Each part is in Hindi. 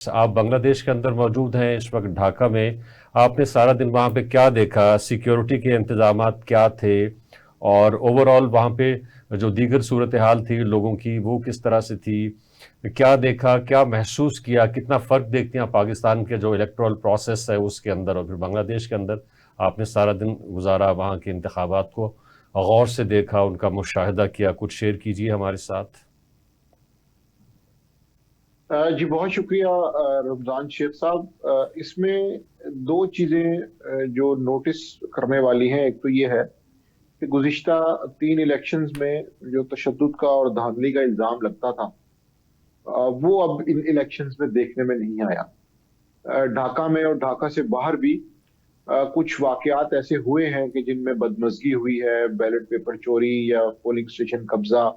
आप बांग्लादेश के अंदर मौजूद हैं इस वक्त ढाका में। आपने सारा दिन वहाँ पे क्या देखा? सिक्योरिटी के इंतजामात क्या थे? और ओवरऑल वहाँ पे जो दीगर सूरत हाल थी लोगों की वो किस तरह से थी? क्या देखा, क्या महसूस किया? कितना फ़र्क देखते हैं पाकिस्तान के जो इलेक्टोरल प्रोसेस है उसके अंदर और फिर बांग्लादेश के अंदर? आपने सारा दिन गुजारा वहाँ के इंतखाबात को गौर से देखा, उनका मुशाहिदा किया, कुछ शेयर कीजिए हमारे साथ। जी बहुत शुक्रिया रमजान शेख साहब। इसमें दो चीज़ें जो नोटिस करने वाली हैं। एक तो ये है कि गुज़िश्ता तीन इलेक्शंस में जो तशद्दुद का और धांधली का इल्ज़ाम लगता था, वो अब इन इलेक्शंस में देखने में नहीं आया। ढाका में और ढाका से बाहर भी कुछ वाकयात ऐसे हुए हैं कि जिनमें बदमज़गी हुई है, बैलेट पेपर चोरी या पोलिंग स्टेशन कब्जा।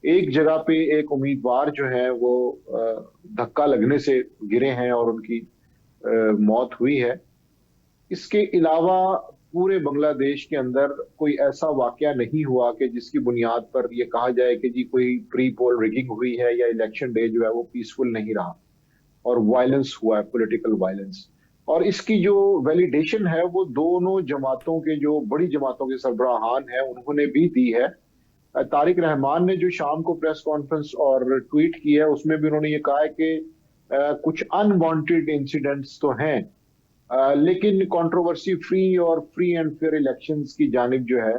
एक जगह पे एक उम्मीदवार जो है वो धक्का लगने से गिरे हैं और उनकी मौत हुई है। इसके अलावा पूरे बांग्लादेश के अंदर कोई ऐसा वाकया नहीं हुआ कि जिसकी बुनियाद पर यह कहा जाए कि जी कोई प्री पोल रिगिंग हुई है या इलेक्शन डे जो है वो पीसफुल नहीं रहा और वायलेंस हुआ है, पॉलिटिकल वायलेंस। और इसकी जो वैलिडेशन है वो दोनों जमातों के, जो बड़ी जमातों के सरबराहान हैं, उन्होंने भी दी है। तारिक रहमान ने जो शाम को प्रेस कॉन्फ्रेंस और ट्वीट की है उसमें भी उन्होंने ये कहा है कि कुछ अनवांटेड इंसिडेंट्स तो हैं, लेकिन कंट्रोवर्सी फ्री और फ्री एंड फेयर इलेक्शंस की जानिब जो है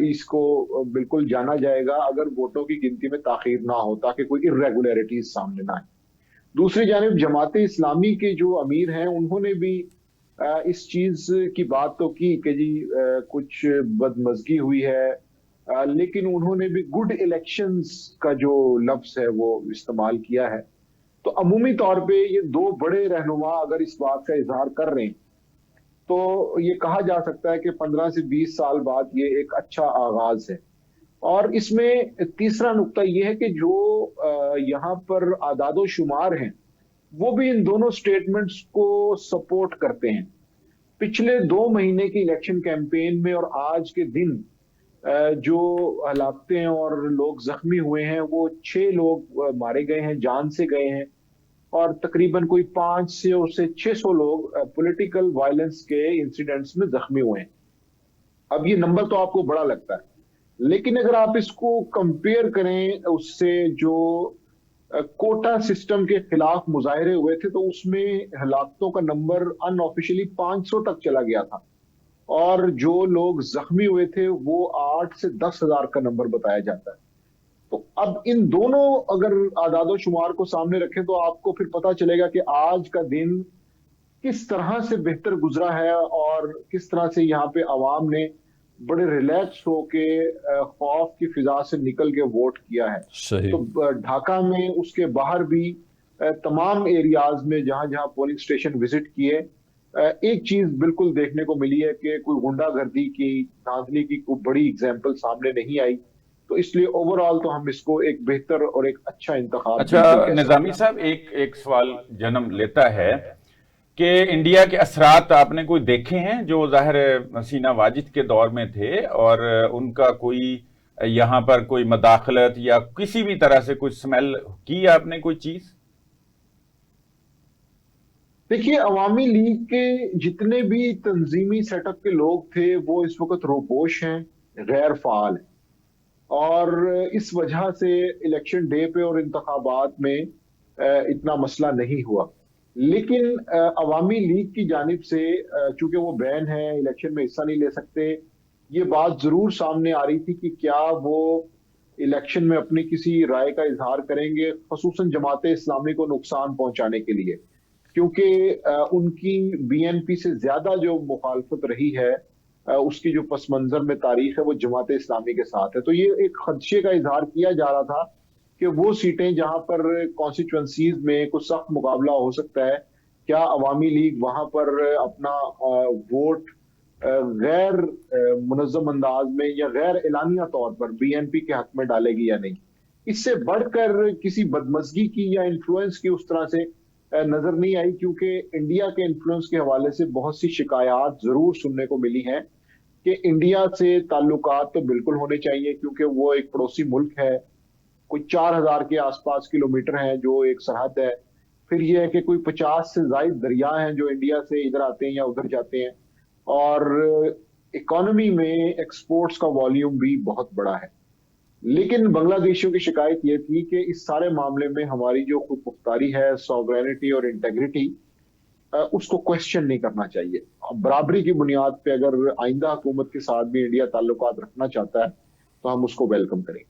इसको बिल्कुल जाना जाएगा अगर वोटों की गिनती में ताखीर ना हो, ताकि कोई इरेगुलरिटीज सामने ना आए। दूसरी जानिब जमात इस्लामी के जो अमीर हैं उन्होंने भी इस चीज की बात तो की कि जी कुछ बदमजगी हुई है, लेकिन उन्होंने भी गुड इलेक्शंस का जो लफ्ज है वो इस्तेमाल किया है। तो अमूमी तौर पे ये दो बड़े रहनुमा अगर इस बात का इजहार कर रहे हैं तो ये कहा जा सकता है कि 15 से 20 साल बाद ये एक अच्छा आगाज है। और इसमें तीसरा नुक्ता यह है कि जो यहाँ पर आदादो शुमार हैं वो भी इन दोनों स्टेटमेंट्स को सपोर्ट करते हैं। पिछले 2 महीने की इलेक्शन कैंपेन में और आज के दिन जो हलाकतें और लोग जख्मी हुए हैं, वो 6 लोग मारे गए हैं, जान से गए हैं। और तकरीबन कोई 500 से 600 लोग पॉलिटिकल वायलेंस के इंसिडेंट्स में जख्मी हुए हैं। अब ये नंबर तो आपको बड़ा लगता है, लेकिन अगर आप इसको कंपेयर करें उससे जो कोटा सिस्टम के खिलाफ मुजाहरे हुए थे, तो उसमें हलाकतों का नंबर अनऑफिशियली 500 तक चला गया था और जो लोग जख्मी हुए थे वो 8 से 10 हजार का नंबर बताया जाता है। तो अब इन दोनों अगर आदादो शुमार को सामने रखें तो आपको फिर पता चलेगा कि आज का दिन किस तरह से बेहतर गुजरा है और किस तरह से यहाँ पे अवाम ने बड़े रिलैक्स होके खौफ की फिजा से निकल के वोट किया है। सही। तो ढाका में उसके बाहर भी तमाम एरियाज में जहां जहां पोलिंग स्टेशन विजिट किए, एक चीज बिल्कुल देखने को मिली है कि कोई गुंडागर्दी की, धांधली की कोई बड़ी एग्जाम्पल सामने नहीं आई। तो इसलिए ओवरऑल तो हम इसको एक बेहतर और एक अच्छा इंतखाब अच्छा, बिल्कुल कह सकते निजामी हैं। साहब, एक एक सवाल जन्म लेता है कि इंडिया के असरात आपने कोई देखे हैं जो जाहिर है हसीना वाजिद के दौर में थे, और उनका कोई यहाँ पर कोई मदाखलत या किसी भी तरह से कुछ स्मेल की आपने कोई चीज? देखिए, अवामी लीग के जितने भी तंजीमी सेटअप के लोग थे वो इस वक्त रोपोश हैं, गैर फाल हैं। और इस वजह से इलेक्शन डे पे और इंतखाबात में इतना मसला नहीं हुआ। लेकिन अवामी लीग की जानिब से चूंकि वो बैन है, इलेक्शन में हिस्सा नहीं ले सकते, ये बात जरूर सामने आ रही थी कि क्या वो इलेक्शन में अपनी किसी राय का इजहार करेंगे, खसूसन जमात इस्लामी को नुकसान पहुंचाने के लिए। क्योंकि उनकी बीएनपी से ज्यादा जो मुखालफत रही है, उसकी जो पस मंजर में तारीख है वो जमात इस्लामी के साथ है। तो ये एक खदशे का इजहार किया जा रहा था कि वो सीटें जहां पर कॉन्स्टिट्यूंसीज में कुछ सख्त मुकाबला हो सकता है, क्या अवामी लीग वहां पर अपना वोट गैर मुनज्जम अंदाज में या गैर एलानिया तौर पर बीएनपी के हक में डालेगी या नहीं। इससे बढ़कर किसी बदमजगी की या इन्फ्लुएंस की उस तरह से नजर नहीं आई, क्योंकि इंडिया के इन्फ्लुएंस के हवाले से बहुत सी शिकायत जरूर सुनने को मिली हैं कि इंडिया से ताल्लुकात तो बिल्कुल होने चाहिए, क्योंकि वो एक पड़ोसी मुल्क है। कोई 4000 के आसपास किलोमीटर है जो एक सरहद है। फिर ये है कि कोई 50 से ज्यादा दरिया हैं जो इंडिया से इधर आते हैं या उधर जाते हैं, और इकोनॉमी में एक्सपोर्ट्स का वॉल्यूम भी बहुत बड़ा है। लेकिन बांग्लादेशियों की शिकायत ये थी कि इस सारे मामले में हमारी जो खुद मुख्तारी है, सॉवरेनिटी और इंटेग्रिटी, उसको क्वेश्चन नहीं करना चाहिए। अब बराबरी की बुनियाद पे अगर आइंदा हुकूमत के साथ भी इंडिया ताल्लुकात रखना चाहता है तो हम उसको वेलकम करेंगे।